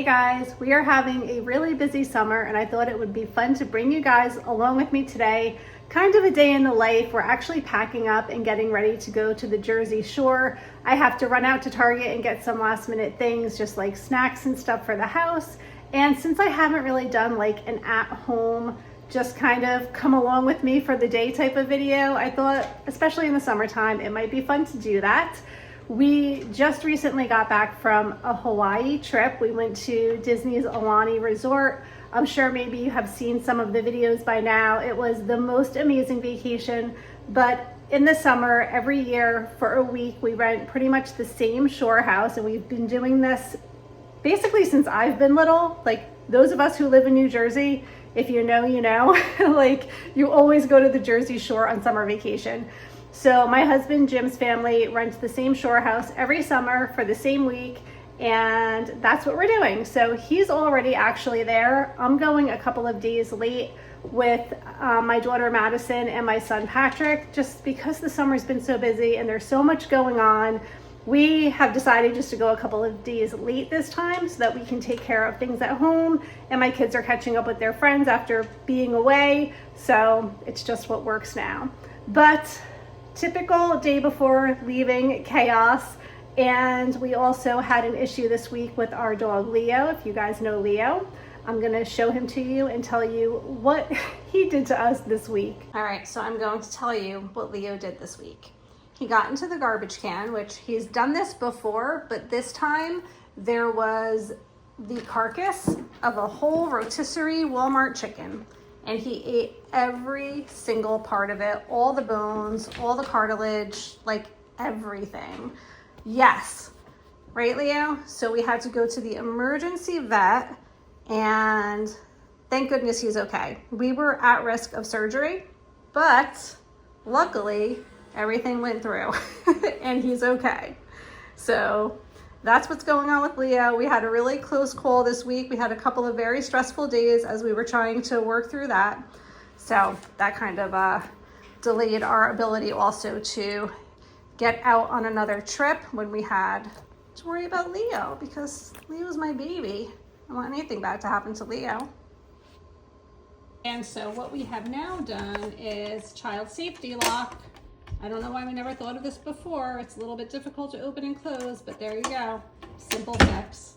Hey guys, we are having a really busy summer and I thought it would be fun to bring you guys along with me today. Kind of a day in the life. We're actually packing up and getting ready to go to the Jersey Shore. I have to run out to Target and get some last minute things, just like snacks and stuff for the house. And since I haven't really done like an at home, just kind of come along with me for the day type of video, I thought, especially in the summertime, it might be fun to do that. We just recently got back from a Hawaii trip. We went to Disney's Aulani Resort. I'm sure maybe you have seen some of the videos by now. It was the most amazing vacation, but in the summer, every year for a week, we rent pretty much the same shore house, and we've been doing this basically since I've been little. Like, those of us who live in New Jersey, if you know, you know, like you always go to the Jersey Shore on summer vacation. So my husband Jim's family rents the same shore house every summer for the same week, and that's what we're doing. So he's already actually there. I'm going a couple of days late with my daughter Madison and my son Patrick, just because the summer's been so busy and there's so much going on. We have decided just to go a couple of days late this time so that we can take care of things at home, and my kids are catching up with their friends after being away, so it's just what works now. But typical day before leaving chaos. And we also had an issue this week with our dog Leo. If you guys know Leo, I'm gonna show him to you and tell you what he did to us this week. All right, so I'm going to tell you what Leo did this week. He got into the garbage can, which he's done this before, but this time there was the carcass of a whole rotisserie Walmart chicken. And he ate every single part of it, all the bones, all the cartilage, like everything. Yes, right, Leo? So we had to go to the emergency vet, and thank goodness he's okay. We were at risk of surgery, but luckily everything went through and he's okay. So that's what's going on with Leo. We had a really close call this week. We had a couple of very stressful days as we were trying to work through that. So that kind of delayed our ability also to get out on another trip when we had to worry about Leo, because Leo's my baby. I don't want anything bad to happen to Leo. And so what we have now done is child safety lock. I don't know why we never thought of this before. It's a little bit difficult to open and close, but there you go. Simple fix.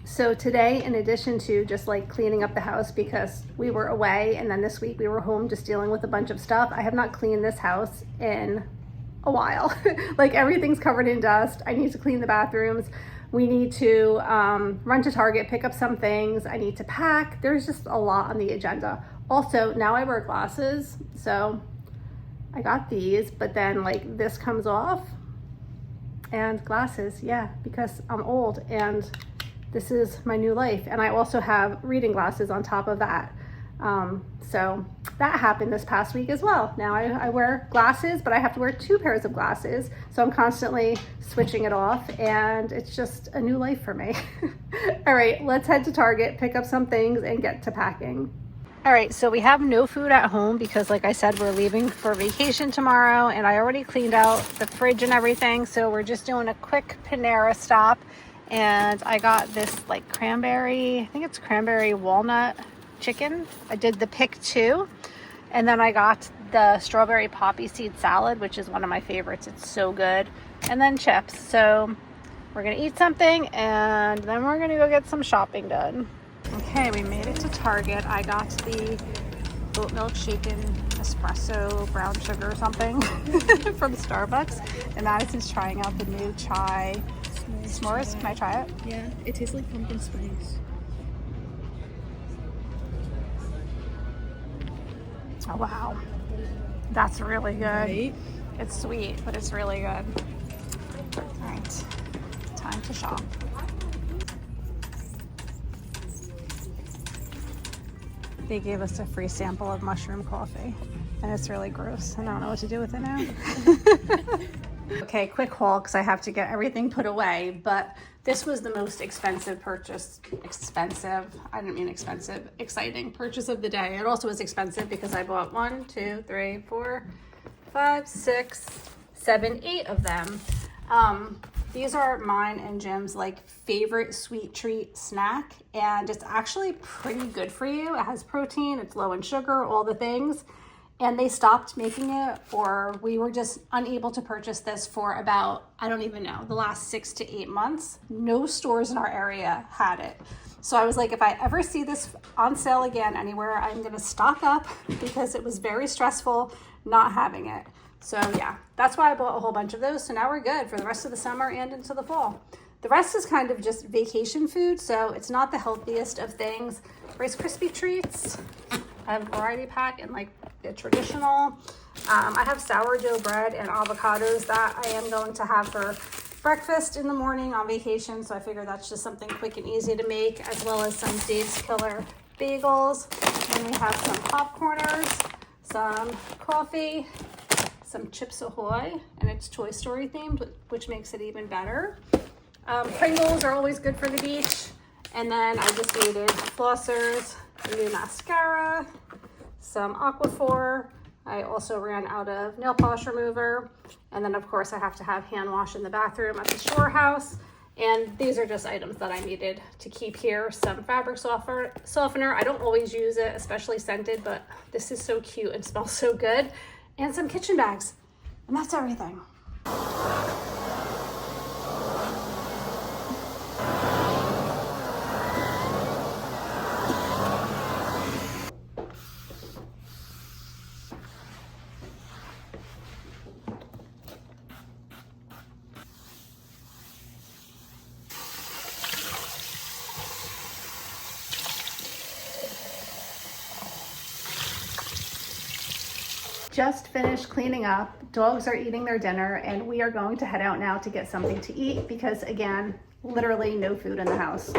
So today, in addition to just like cleaning up the house because we were away, and then this week we were home just dealing with a bunch of stuff, I have not cleaned this house in a while. Like, everything's covered in dust. I need to clean the bathrooms. We need to run to Target, pick up some things. I need to pack. There's just a lot on the agenda. Also, now I wear glasses, so I got these, but then like this comes off, and glasses, yeah, because I'm old and this is my new life. And I also have reading glasses on top of that. So that happened this past week as well. Now I wear glasses, but I have to wear 2 pairs of glasses. So I'm constantly switching it off, and it's just a new life for me. All right, let's head to Target, pick up some things, and get to packing. All right, so we have no food at home because, like I said, we're leaving for vacation tomorrow, and I already cleaned out the fridge and everything. So we're just doing a quick Panera stop, and I got this like I think it's cranberry walnut chicken. I did the pick 2, and then I got the strawberry poppy seed salad, which is one of my favorites. It's so good. And then chips. So we're gonna eat something, and then we're gonna go get some shopping done. Okay, we made it to Target. I got the oat milk shaken espresso brown sugar or something from Starbucks, and Madison's trying out the new chai s'mores. Can I try it? Yeah, it tastes like pumpkin spice. Oh wow, that's really good. Right? It's sweet, but it's really good. All right, time to shop. They gave us a free sample of mushroom coffee, and it's really gross. I don't know what to do with it now. Okay, quick haul because I have to get everything put away, but this was the most expensive purchase. Expensive, I didn't mean expensive, exciting purchase of the day. It also was expensive because I bought 1, 2, 3, 4, 5, 6, 7, 8 of them. These are mine and Jim's like favorite sweet treat snack, and it's actually pretty good for you. It has protein, it's low in sugar, all the things. And they stopped making it, or we were just unable to purchase this for about, I don't even know, the last 6 to 8 months. No stores in our area had it. So I was like, if I ever see this on sale again anywhere, I'm gonna stock up because it was very stressful not having it. So yeah, that's why I bought a whole bunch of those. So now we're good for the rest of the summer and into the fall. The rest is kind of just vacation food, so it's not the healthiest of things. Rice Krispie treats. I have a variety pack and like the traditional. I have sourdough bread and avocados that I am going to have for breakfast in the morning on vacation. So I figure that's just something quick and easy to make, as well as some Dave's Killer bagels. And we have some popcorners, some coffee, some Chips Ahoy, and it's Toy Story themed, which makes it even better. Pringles are always good for the beach. And then I just needed flossers, a new mascara, some Aquaphor. I also ran out of nail polish remover. And then of course I have to have hand wash in the bathroom at the shore house. And these are just items that I needed to keep here. Some fabric softener. I don't always use it, especially scented, but this is so cute and smells so good. And some kitchen bags. And that's everything. Just finished cleaning up. Dogs are eating their dinner, and we are going to head out now to get something to eat because, again, literally no food in the house.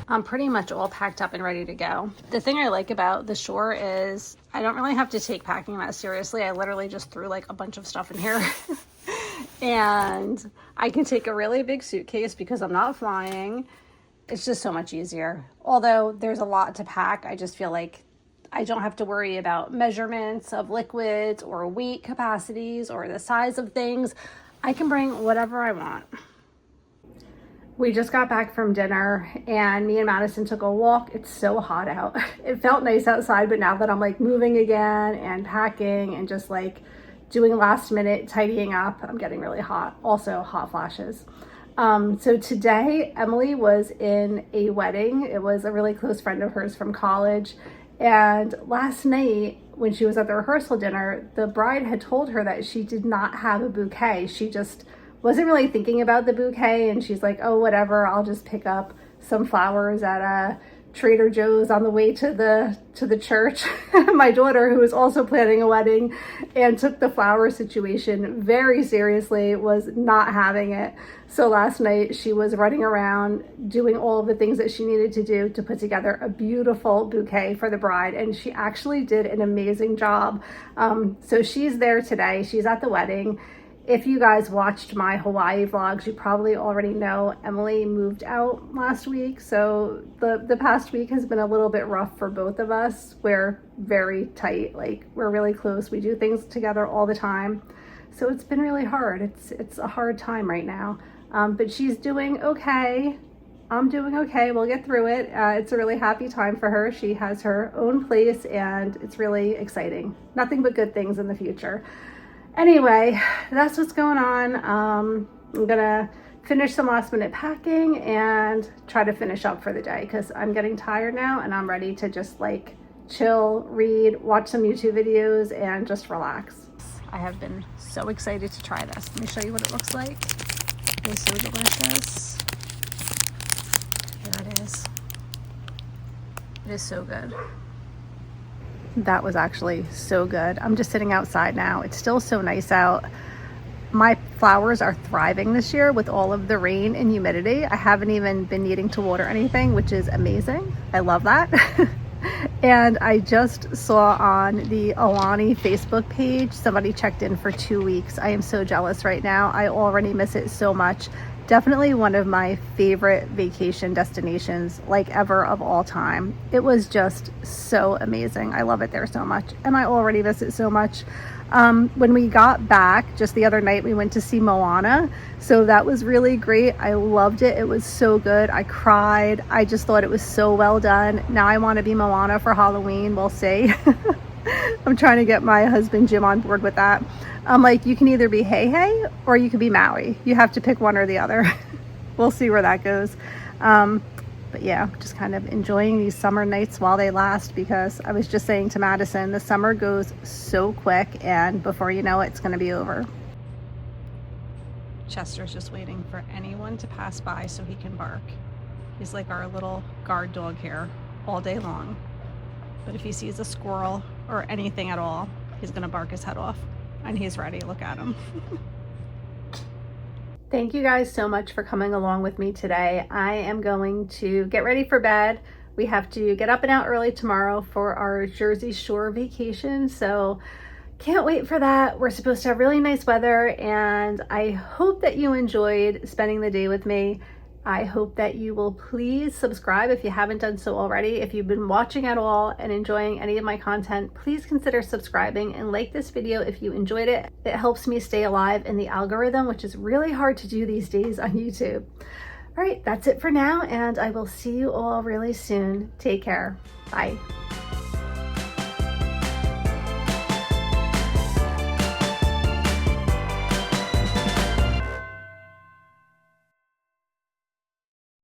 I'm pretty much all packed up and ready to go. The thing I like about the shore is I don't really have to take packing that seriously. I literally just threw like a bunch of stuff in here. And I can take a really big suitcase because I'm not flying. It's just so much easier. Although there's a lot to pack, I just feel like I don't have to worry about measurements of liquids or weight capacities or the size of things. I can bring whatever I want. We just got back from dinner and me and Madison took a walk. It's so hot out. It felt nice outside, but now that I'm like moving again and packing and just like doing last minute tidying up, I'm getting really hot. Also hot flashes. So today Emily was in a wedding. It was a really close friend of hers from college. And last night when she was at the rehearsal dinner, the bride had told her that she did not have a bouquet. She just wasn't really thinking about the bouquet, and she's like, oh, whatever, I'll just pick up some flowers at Trader Joe's on the way to the church. My daughter, who was also planning a wedding and took the flower situation very seriously, was not having it. So last night she was running around doing all of the things that she needed to do to put together a beautiful bouquet for the bride, and she actually did an amazing job. So she's there today. She's at the wedding. If you guys watched my Hawaii vlogs, you probably already know Emily moved out last week. So the past week has been a little bit rough for both of us. We're very tight, like we're really close. We do things together all the time. So it's been really hard. It's a hard time right now. But she's doing okay. I'm doing okay. We'll get through it. It's a really happy time for her. She has her own place and it's really exciting. Nothing but good things in the future. Anyway, that's what's going on. I'm gonna finish some last minute packing and try to finish up for the day because I'm getting tired now and I'm ready to just like chill, read, watch some YouTube videos and just relax. I have been so excited to try this. Let me show you what it looks like. It is so delicious. Here it is. It is so good. That was actually so good. I'm just sitting outside now. It's still so nice out. My flowers are thriving this year with all of the rain and humidity. I haven't even been needing to water anything, which is amazing. I love that. And I just saw on the Alani Facebook page, somebody checked in for 2 weeks. I am so jealous right now. I already miss it so much. Definitely one of my favorite vacation destinations like ever of all time. It was just so amazing. I love it there so much and I already miss it so much. When we got back just the other night, we went to see Moana. So that was really great. I loved it. It was so good. I cried. I just thought it was so well done. Now I want to be Moana for Halloween. We'll see. I'm trying to get my husband Jim on board with that. I'm like, you can either be Hey Hey or you can be Maui. You have to pick one or the other. We'll see where that goes. But yeah, just kind of enjoying these summer nights while they last, because I was just saying to Madison, the summer goes so quick and before you know it, it's going to be over. Chester's just waiting for anyone to pass by so he can bark. He's like our little guard dog here all day long. But if he sees a squirrel or anything at all, he's going to bark his head off. And he's ready. Look at him. Thank you guys so much for coming along with me today. I am going to get ready for bed. We have to get up and out early tomorrow for our Jersey Shore vacation, so can't wait for that. We're supposed to have really nice weather, and I hope that you enjoyed spending the day with me. I hope that you will please subscribe if you haven't done so already. If you've been watching at all and enjoying any of my content, please consider subscribing and like this video if you enjoyed it. It helps me stay alive in the algorithm, which is really hard to do these days on YouTube. All right, that's it for now, and I will see you all really soon. Take care. Bye.